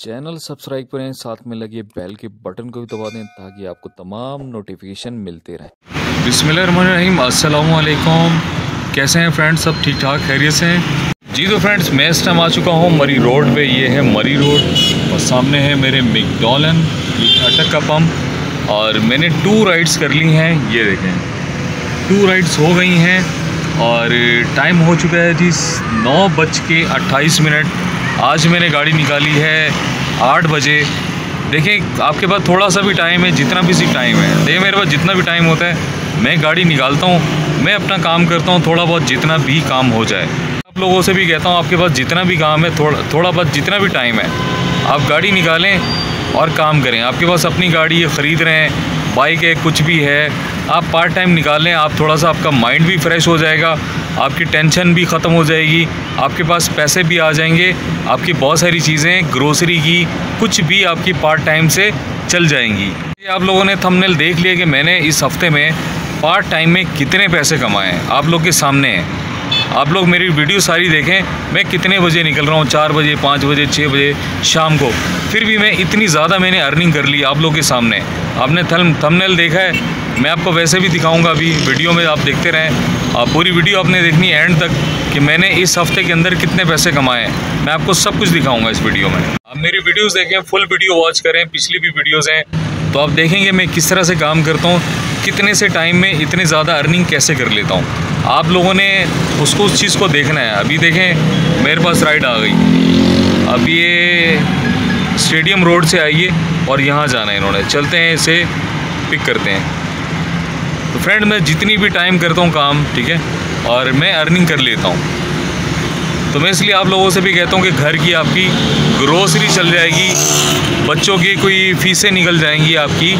Channel subscribe करें, साथ में लगे बेल के बटन को भी दबा दें ताकि आपको तमाम नोटिफिकेशन मिलते रहें। बिस्मिल्लाहिर्रहमानिर्रहीम, अस्सलाम वालेकुम। कैसे हैं फ्रेंड्स, सब ठीक ठाक खैरियत से हैं? जी तो फ्रेंड्स, मैं इस टाइम आ चुका हूँ मरी रोड पे। ये है मरी रोड और सामने है मेरे मैकडॉलन अटक का पंप। और मैंने 2 राइड्स कर ली हैं। ये देखें 2 राइड्स हो गई हैं और टाइम हो चुका है जी 9:28। आज मैंने गाड़ी निकाली है 8 बजे। देखें आपके पास थोड़ा सा भी टाइम है, जितना भी सी टाइम है, देखिए मेरे पास जितना भी टाइम होता है मैं गाड़ी निकालता हूँ, मैं अपना काम करता हूँ थोड़ा बहुत, जितना भी काम हो जाए। आप लोगों से भी कहता हूँ आपके पास जितना भी काम है, थोड़ा बहुत जितना भी टाइम है आप गाड़ी निकालें और काम करें। आपके पास अपनी गाड़ी है, ख़रीद रहे हैं, बाइक है, कुछ भी है, आप पार्ट टाइम निकालें। आप थोड़ा सा आपका माइंड भी फ्रेश हो जाएगा, आपकी टेंशन भी ख़त्म हो जाएगी, आपके पास पैसे भी आ जाएंगे, आपकी बहुत सारी चीज़ें ग्रोसरी की कुछ भी आपकी पार्ट टाइम से चल जाएंगी। ये आप लोगों ने थंबनेल देख लिया कि मैंने इस हफ़्ते में पार्ट टाइम में कितने पैसे कमाए हैं, आप लोग के सामने हैं। आप लोग मेरी वीडियो सारी देखें, मैं कितने बजे निकल रहा हूँ, 4 बजे, 5 बजे, 6 बजे शाम को, फिर भी मैं इतनी ज़्यादा मैंने अर्निंग कर ली आप लोग के सामने। आपने थंबनेल देखा है, मैं आपको वैसे भी दिखाऊंगा अभी वीडियो में, आप देखते रहें। आप पूरी वीडियो आपने देखनी है एंड तक कि मैंने इस हफ्ते के अंदर कितने पैसे कमाए हैं। मैं आपको सब कुछ दिखाऊंगा इस वीडियो में। आप मेरी वीडियोस देखें, फुल वीडियो वॉच करें, पिछली भी वीडियोज़ हैं तो आप देखेंगे मैं किस तरह से काम करता हूँ, कितने से टाइम में इतने ज़्यादा अर्निंग कैसे कर लेता हूँ। आप लोगों ने उसको उस चीज़ को देखना है। अभी देखें मेरे पास राइड आ गई, अब ये स्टेडियम रोड से आई है और यहाँ जाना है इन्होंने, चलते हैं इसे पिक करते हैं। तो फ्रेंड मैं जितनी भी टाइम करता हूँ काम, ठीक है, और मैं अर्निंग कर लेता हूँ। तो मैं इसलिए आप लोगों से भी कहता हूँ कि घर की आपकी ग्रोसरी चल जाएगी, बच्चों की कोई फीसें निकल जाएंगी, आपकी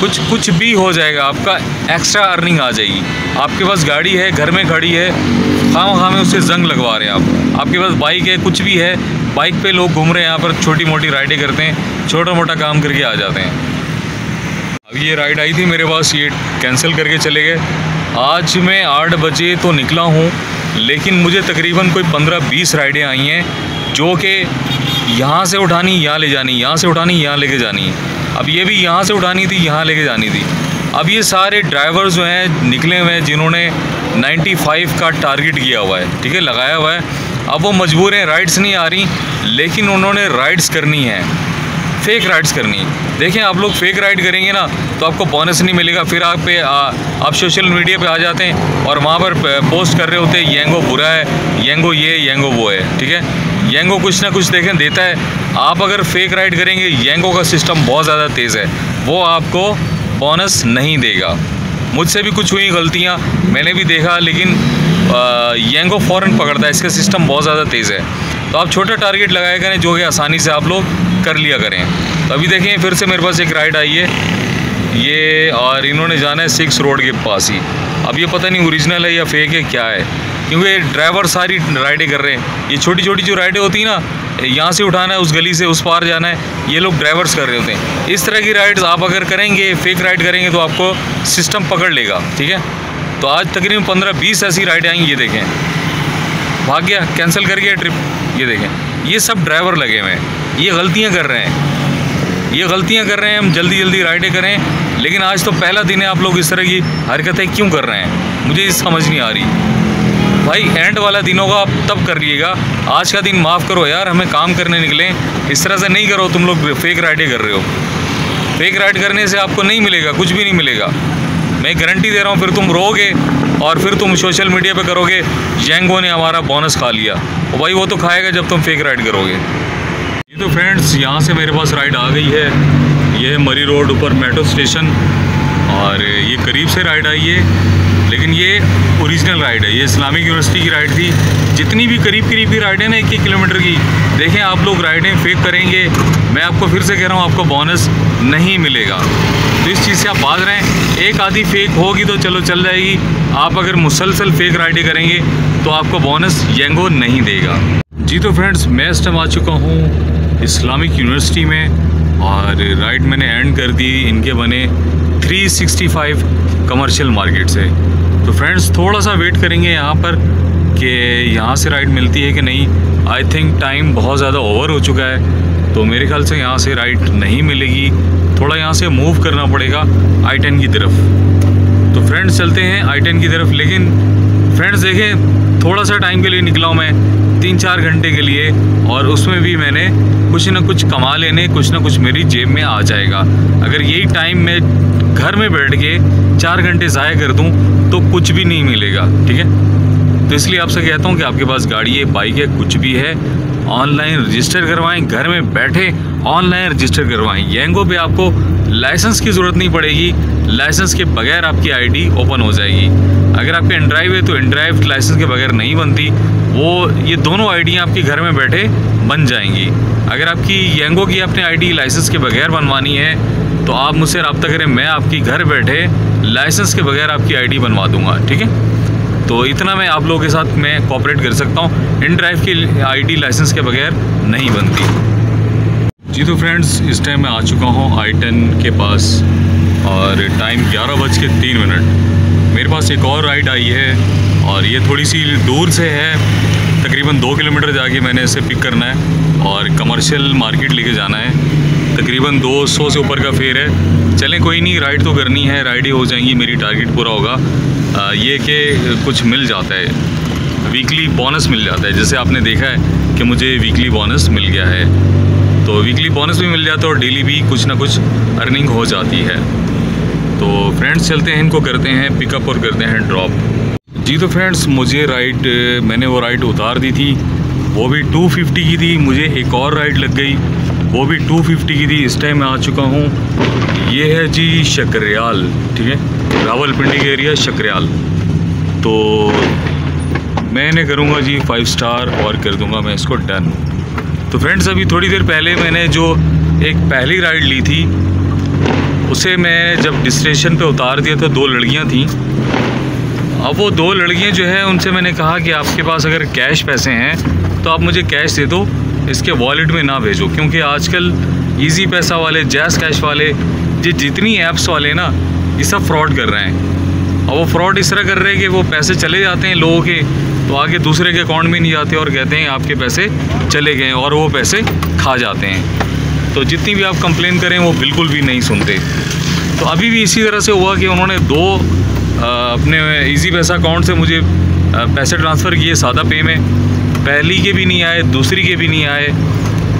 कुछ भी हो जाएगा, आपका एक्स्ट्रा अर्निंग आ जाएगी। आपके पास गाड़ी है, घर में खड़ी है, खाम में उससे जंग लगवा रहे हैं आप। आपके पास बाइक है, कुछ भी है, बाइक पे लोग घूम रहे हैं, यहाँ पर छोटी मोटी राइडें करते हैं, छोटा मोटा काम करके आ जाते हैं। अब ये राइड आई थी मेरे पास, ये कैंसिल करके चले गए। आज मैं 8 बजे तो निकला हूँ, लेकिन मुझे तकरीबन कोई 15-20 राइडें आई हैं जो कि यहाँ से उठानी, यहाँ ले जानी, यहाँ से उठानी, यहाँ लेके जानी। अब ये भी यहाँ से उठानी थी, यहाँ लेके जानी थी। अब ये सारे ड्राइवर्स जो हैं निकले हुए हैं जिन्होंने 95 का टारगेट किया हुआ है, ठीक है, लगाया हुआ है। अब वो मजबूर हैं, राइड्स नहीं आ रही, लेकिन उन्होंने राइड्स करनी है, फेक राइड्स करनी। देखें आप लोग फेक राइड करेंगे ना तो आपको बोनस नहीं मिलेगा। फिर आप सोशल मीडिया पे आ जाते हैं और वहाँ पर पोस्ट कर रहे होते हैं येंगो बुरा है, येंगो ये, येंगो वो है, ठीक है। येंगो कुछ ना कुछ देखें देता है। आप अगर फेक राइड करेंगे, येंगो का सिस्टम बहुत ज़्यादा तेज़ है, वो आपको बोनस नहीं देगा। मुझसे भी कुछ हुई गलतियाँ, मैंने भी देखा, लेकिन येंगो फ़ौरन पकड़ता है, इसका सिस्टम बहुत ज़्यादा तेज़ है। तो आप छोटा टारगेट लगाया करें जो कि आसानी से आप लोग कर लिया करें। तो अभी देखें फिर से मेरे पास एक राइड आई है ये, और इन्होंने जाना है 6 रोड के पास ही। अब ये पता नहीं ओरिजिनल है या फेक है क्या है, क्योंकि ड्राइवर सारी राइडें कर रहे हैं। ये छोटी छोटी जो राइडें होती हैं ना, यहाँ से उठाना है, उस गली से उस पार जाना है, ये लोग ड्राइवर्स कर रहे होते हैं। इस तरह की राइड्स आप अगर करेंगे, फेक राइड करेंगे, तो आपको सिस्टम पकड़ लेगा, ठीक है। तो आज तकरीबन 15-20 ऐसी राइडें आएंगी। ये देखें भाग गया, कैंसिल कर गया ट्रिप। ये देखें ये सब ड्राइवर लगे हुए हैं, ये गलतियाँ कर रहे हैं, ये गलतियाँ कर रहे हैं। हम जल्दी जल्दी राइडें करें, लेकिन आज तो पहला दिन है, आप लोग इस तरह की हरकतें क्यों कर रहे हैं, मुझे समझ नहीं आ रही। भाई एंड वाला दिन होगा, आप तब करिएगा, आज का दिन माफ़ करो यार, हमें काम करने निकले, इस तरह से नहीं करो। तुम लोग फेक राइडें कर रहे हो, फेक राइड करने से आपको नहीं मिलेगा, कुछ भी नहीं मिलेगा, मैं गारंटी दे रहा हूँ। फिर तुम रोगे और फिर तुम सोशल मीडिया पे करोगे येंगो ने हमारा बोनस खा लिया। और भाई वो तो खाएगा जब तुम फेक राइड करोगे। ये तो फ्रेंड्स यहाँ से मेरे पास राइड आ गई है, ये है मरी रोड ऊपर मेट्रो स्टेशन, और ये करीब से राइड आई है, लेकिन ये ओरिजिनल राइड है, ये इस्लामिक यूनिवर्सिटी की राइड थी। जितनी भी करीब की राइडें ना 1-1 किलोमीटर की, देखें आप लोग राइडें फेक करेंगे, मैं आपको फिर से कह रहा हूँ आपको बोनस नहीं मिलेगा। तो इस चीज़ से आप बाज रहें। एक आधी फेक होगी तो चलो चल जाएगी, आप अगर मुसलसल फेक राइडें करेंगे तो आपको बोनस येंगो नहीं देगा। जी तो फ्रेंड्स मैं इस टाइम आ चुका हूँ इस्लामिक यूनिवर्सिटी में, और राइड मैंने एंड कर दी इनके बने 365 कमर्शियल मार्केट से। तो फ्रेंड्स थोड़ा सा वेट करेंगे यहाँ पर कि यहाँ से राइड मिलती है कि नहीं। आई थिंक टाइम बहुत ज़्यादा ओवर हो चुका है, तो मेरे ख्याल से यहाँ से राइट नहीं मिलेगी, थोड़ा यहाँ से मूव करना पड़ेगा I-10 की तरफ। तो फ्रेंड्स चलते हैं I-10 की तरफ। लेकिन फ्रेंड्स देखें, थोड़ा सा टाइम के लिए निकला हूँ मैं, 3-4 घंटे के लिए, और उसमें भी मैंने कुछ ना कुछ कमा लेने, कुछ ना कुछ मेरी जेब में आ जाएगा। अगर यही टाइम मैं घर में बैठ के 4 घंटे ज़ाया कर दूं तो कुछ भी नहीं मिलेगा, ठीक है। तो इसलिए आपसे कहता हूं कि आपके पास गाड़ी है, बाइक है, कुछ भी है, ऑनलाइन रजिस्टर करवाएं, घर में बैठे ऑनलाइन रजिस्टर करवाएं। येंगो पे आपको लाइसेंस की ज़रूरत नहीं पड़ेगी, लाइसेंस के बगैर आपकी आईडी ओपन हो जाएगी। अगर आपके एनड्राइव है तो एनड्राइव लाइसेंस के बगैर नहीं बनती, वो ये दोनों आईडियाँ आपकी घर में बैठे बन जाएंगी। अगर आपकी येंगो की अपने आईडी लाइसेंस के बगैर बनवानी है तो आप मुझसे रब्ता करें, मैं आपकी घर बैठे लाइसेंस के बगैर आपकी आईडी बनवा दूंगा, ठीक है। तो इतना मैं आप लोगों के साथ मैं कोऑपरेट कर सकता हूँ। इनड्राइव की आईडी लाइसेंस के बगैर नहीं बनती। जी तो फ्रेंड्स, इस टाइम मैं आ चुका हूँ I-10 के पास और टाइम 11:03। मेरे पास एक और राइड आई है और ये थोड़ी सी दूर से है, तकरीबन 2 किलोमीटर जाके मैंने इसे पिक करना है और कमर्शियल मार्केट लेके जाना है। तकरीबन 200 से ऊपर का फेयर है। चलें कोई नहीं, राइड तो करनी है, राइड ही हो जाएंगी, मेरी टारगेट पूरा होगा। ये कि कुछ मिल जाता है, वीकली बोनस मिल जाता है। जैसे आपने देखा है कि मुझे वीकली बोनस मिल गया है, तो वीकली बोनस भी मिल जाता है और डेली भी कुछ ना कुछ अर्निंग हो जाती है। तो फ्रेंड्स चलते हैं, इनको करते हैं पिकअप और करते हैं ड्रॉप। जी तो फ्रेंड्स, मुझे राइड, मैंने वो राइड उतार दी थी, वो भी 250 की थी। मुझे एक और राइड लग गई, वो भी 250 की थी। इस टाइम मैं आ चुका हूँ, ये है जी शकरयाल, ठीक है, रावलपिंडी के एरिया शकरयाल। तो मैंने करूँगा जी 5 स्टार और कर दूँगा मैं इसको डन। तो फ्रेंड्स, अभी थोड़ी देर पहले मैंने जो एक पहली राइड ली थी उसे मैं जब डिस्टेशन पे उतार दिया तो 2 लड़कियाँ थीं। अब वो 2 लड़कियाँ जो है उनसे मैंने कहा कि आपके पास अगर कैश पैसे हैं तो आप मुझे कैश दे दो, इसके वॉलेट में ना भेजो, क्योंकि आजकल इजी पैसा वाले, जैज़ कैश वाले, जितनी ऐप्स वाले ना, ये सब फ्रॉड कर रहे हैं। और वो फ्रॉड इस तरह कर रहे हैं कि वो पैसे चले जाते हैं लोगों के, तो आगे दूसरे के अकाउंट में नहीं जाते और कहते हैं आपके पैसे चले गए, और वो पैसे खा जाते हैं। तो जितनी भी आप कंप्लेन करें वो बिल्कुल भी नहीं सुनते। तो अभी भी इसी तरह से हुआ कि उन्होंने 2 अपने इजी पैसा अकाउंट से मुझे पैसे ट्रांसफ़र किए सादा पे में, पहली के भी नहीं आए, दूसरी के भी नहीं आए।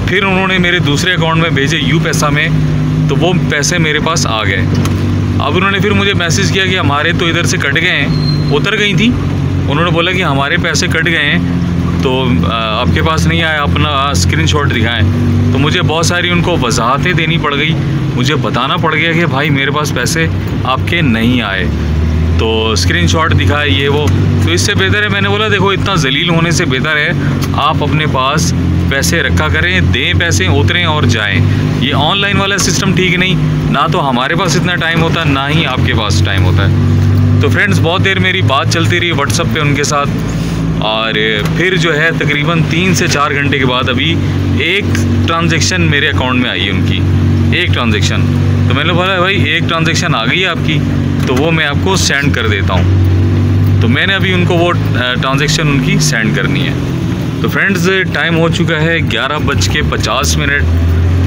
फिर उन्होंने मेरे दूसरे अकाउंट में भेजे यू पैसा में, तो वो पैसे मेरे पास आ गए। अब उन्होंने फिर मुझे मैसेज किया कि हमारे तो इधर से कट गए हैं, उतर गई थी। उन्होंने बोला कि हमारे पैसे कट गए हैं, तो आपके पास नहीं आया, अपना स्क्रीनशॉट दिखाएं। तो मुझे बहुत सारी उनको वजाहतें देनी पड़ गई, मुझे बताना पड़ गया कि भाई मेरे पास पैसे आपके नहीं आए, तो स्क्रीनशॉट दिखाए ये वो। तो इससे बेहतर है, मैंने बोला देखो इतना जलील होने से बेहतर है आप अपने पास पैसे रखा करें, दें पैसे, उतरें और जाएं। ये ऑनलाइन वाला सिस्टम ठीक नहीं, ना तो हमारे पास इतना टाइम होता है, ना ही आपके पास टाइम होता है। तो फ्रेंड्स, बहुत देर मेरी बात चलती रही व्हाट्सएप पे उनके साथ, और फिर जो है तकरीबन 3 से 4 घंटे के बाद अभी एक ट्रांजैक्शन मेरे अकाउंट में आई है उनकी, एक ट्रांजैक्शन। तो मैंने बोला भाई एक ट्रांजैक्शन आ गई है आपकी, तो वो मैं आपको सेंड कर देता हूँ। तो मैंने अभी उनको वो ट्रांजैक्शन उनकी सेंड करनी है। तो फ्रेंड्स, टाइम हो चुका है 11:50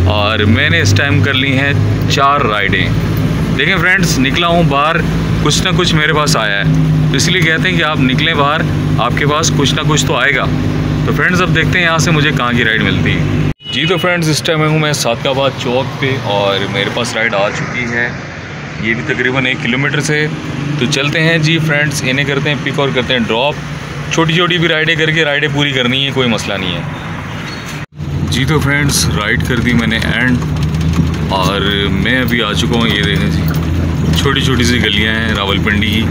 और मैंने इस टाइम कर ली हैं 4 राइडें। देखें फ्रेंड्स, निकला हूँ बाहर, कुछ ना कुछ मेरे पास आया है, तो इसलिए कहते हैं कि आप निकलें बाहर, आपके पास कुछ ना कुछ तो आएगा। तो फ्रेंड्स, अब देखते हैं यहाँ से मुझे कहाँ की राइड मिलती है। जी तो फ्रेंड्स, इस टाइम हूँ मैं सादकाबाद चौक पे और मेरे पास राइड आ चुकी है, ये भी तकरीबन 1 किलोमीटर से। तो चलते हैं जी फ्रेंड्स, इन्हें करते हैं पिक और करते हैं ड्रॉप। छोटी छोटी भी राइडें करके राइडें पूरी करनी है, कोई मसला नहीं है। जी तो फ्रेंड्स, राइड कर दी मैंने एंड, और मैं अभी आ चुका हूँ, ये देखें जी, छोटी छोटी सी गलियाँ हैं रावलपिंडी की।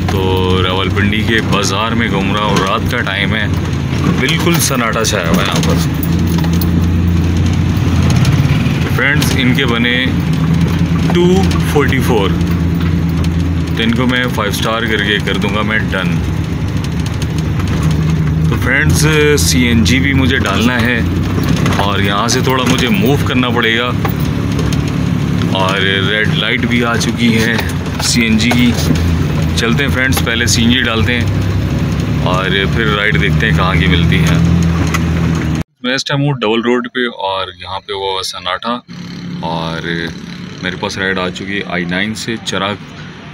तो रावलपिंडी के बाज़ार में घूम रहा हूँ, रात का टाइम है, बिल्कुल सन्नाटा छाया हुआ है यहाँ पर। फ्रेंड्स, इनके बने 244, तो इनको मैं 5 स्टार करके कर दूंगा मैं डन। तो फ्रेंड्स, CNG भी मुझे डालना है और यहाँ से थोड़ा मुझे मूव करना पड़ेगा, और रेड लाइट भी आ चुकी है CNG की। चलते हैं फ्रेंड्स, पहले CNG डालते हैं और फिर राइड देखते हैं कहाँ की मिलती है। मैं इस टाइम हूँ डबल रोड पे और यहाँ पे हुआ सन्नाटा और मेरे पास राइड आ चुकी है I-9 से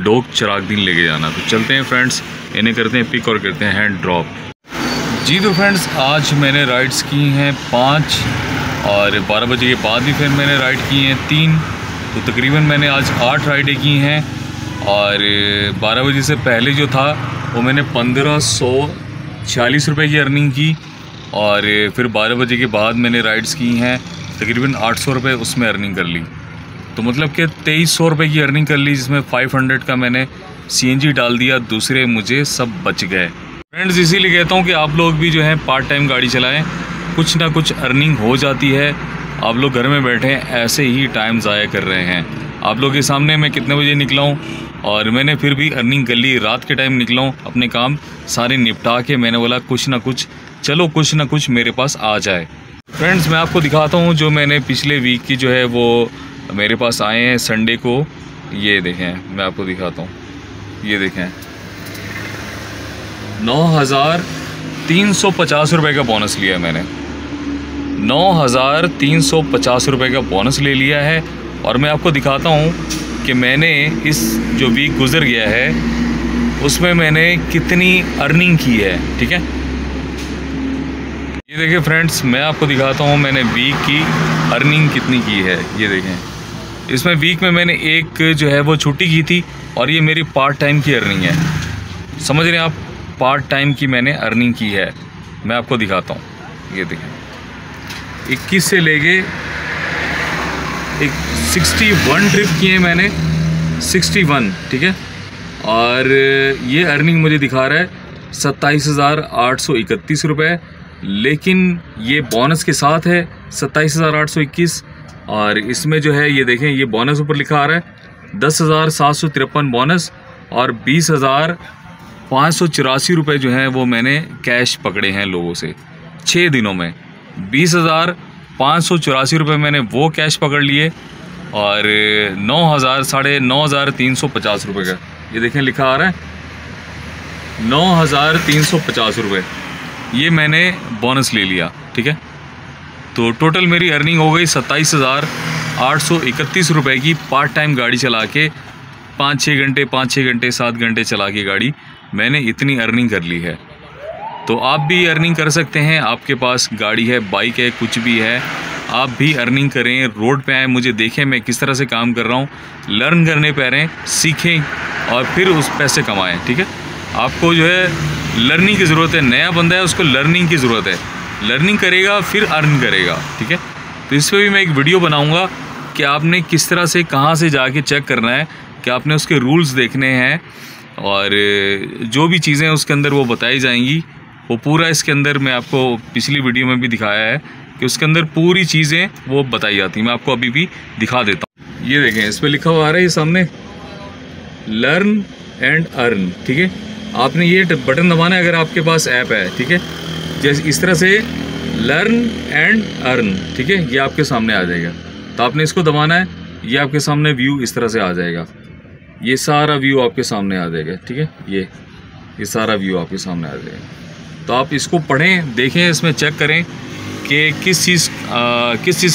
डोक चिरागदीन लेके जाना। तो चलते हैं फ्रेंड्स, इन्हें करते हैं पिक और करते हैं हैंड ड्रॉप। जी तो फ्रेंड्स, आज मैंने राइड्स की हैं 5 और 12 बजे के बाद भी फिर मैंने राइड की हैं 3, तो तकरीबन मैंने आज 8 राइडें की हैं। और 12 बजे से पहले जो था वो मैंने 1546 रुपये की अर्निंग की और फिर 12 बजे के बाद मैंने राइड्स की हैं तकरीबन 800 रुपये उसमें अर्निंग कर ली। तो मतलब कि 2300 रुपये की अर्निंग कर ली, जिसमें 500 का मैंने CNG डाल दिया, दूसरे मुझे सब बच गए। फ्रेंड्स इसीलिए कहता हूँ कि आप लोग भी जो है पार्ट टाइम गाड़ी चलाएं, कुछ ना कुछ अर्निंग हो जाती है। आप लोग घर में बैठे ऐसे ही टाइम ज़ाया कर रहे हैं। आप लोग के सामने मैं कितने बजे निकला हूँ और मैंने फिर भी अर्निंग कर ली। रात के टाइम निकला हूँ, अपने काम सारे निपटा के मैंने बोला कुछ ना कुछ मेरे पास आ जाए। फ्रेंड्स मैं आपको दिखाता हूँ जो मैंने पिछले वीक की जो है वो मेरे पास आए हैं संडे को। ये देखें, मैं आपको दिखाता हूँ, ये देखें 9350 रुपये का बोनस लिया है मैंने। 9350 रुपये का बोनस ले लिया है। और मैं आपको दिखाता हूँ कि मैंने इस जो वीक गुज़र गया है उसमें मैंने कितनी अर्निंग की है। ठीक है, ये देखिए फ्रेंड्स, मैं आपको दिखाता हूँ मैंने वीक की अर्निंग कितनी की है। ये देखें, इसमें वीक में मैंने एक जो है वो छुट्टी की थी और ये मेरी पार्ट टाइम की अर्निंग है। समझ रहे हैं आप, पार्ट टाइम की मैंने अर्निंग की है। मैं आपको दिखाता हूँ, ये देखें 21 से लेके 61 ट्रिप किए मैंने, 61। ठीक है, और ये अर्निंग मुझे दिखा रहा है 27,831 रुपये, लेकिन ये बोनस के साथ है 27,821। और इसमें जो है ये देखें, ये बोनस ऊपर लिखा आ रहा है 10,753 बोनस और 20,584 रुपये जो हैं वो मैंने कैश पकड़े हैं लोगों से 6 दिनों में। 20,584 रुपये मैंने वो कैश पकड़ लिए और 9,350 रुपये का ये देखें लिखा आ रहा है 9,350 रुपये, ये मैंने बोनस ले लिया। ठीक है, तो टोटल मेरी अर्निंग हो गई 27,831 रुपये की। पार्ट टाइम गाड़ी चला के 5-6 घंटे 7 घंटे चला के गाड़ी मैंने इतनी अर्निंग कर ली है। तो आप भी अर्निंग कर सकते हैं, आपके पास गाड़ी है, बाइक है, कुछ भी है, आप भी अर्निंग करें। रोड पे आए, मुझे देखें मैं किस तरह से काम कर रहा हूँ, लर्न करने पे रहें, सीखें और फिर उस पैसे कमाएं। ठीक है, आपको जो है लर्निंग की ज़रूरत है। नया बंदा है, उसको लर्निंग की ज़रूरत है, लर्निंग करेगा फिर अर्न करेगा। ठीक है, तो इस पर भी मैं एक वीडियो बनाऊंगा कि आपने किस तरह से कहां से जाके चेक करना है, कि आपने उसके रूल्स देखने हैं और जो भी चीज़ें उसके अंदर वो बताई जाएंगी वो पूरा इसके अंदर मैं आपको पिछली वीडियो में भी दिखाया है कि उसके अंदर पूरी चीज़ें वो बताई जाती हैं। मैं आपको अभी भी दिखा देता हूँ। ये देखें, इस पर लिखा हुआ आ रहा है ये सामने, लर्न एंड अर्न। ठीक है, आपने ये बटन दबाना है अगर आपके पास ऐप है। ठीक है, जैसे इस तरह से लर्न एंड अर्न। ठीक है, ये आपके सामने आ जाएगा, तो आपने इसको दबाना है, ये आपके सामने व्यू इस तरह से आ जाएगा, ये सारा व्यू आपके सामने आ जाएगा। ठीक है, ये सारा व्यू आपके सामने आ जाएगा। तो आप इसको पढ़ें, देखें, इसमें चेक करें कि किस चीज़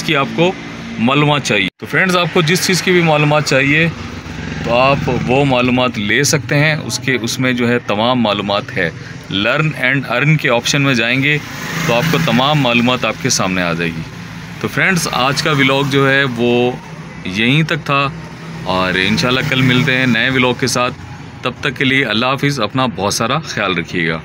की आपको मालूमात चाहिए। तो फ्रेंड्स आपको जिस चीज़ की भी मालूमात चाहिए तो आप वो मालूमात ले सकते हैं, उसमें जो है तमाम मालूमात है। लर्न एंड अर्न के ऑप्शन में जाएंगे तो आपको तमाम मालूमात आपके सामने आ जाएगी। तो फ्रेंड्स आज का व्लॉग जो है वो यहीं तक था और इंशाल्लाह कल मिलते हैं नए व्लॉग के साथ। तब तक के लिए अल्लाह हाफिज़, अपना बहुत सारा ख्याल रखिएगा।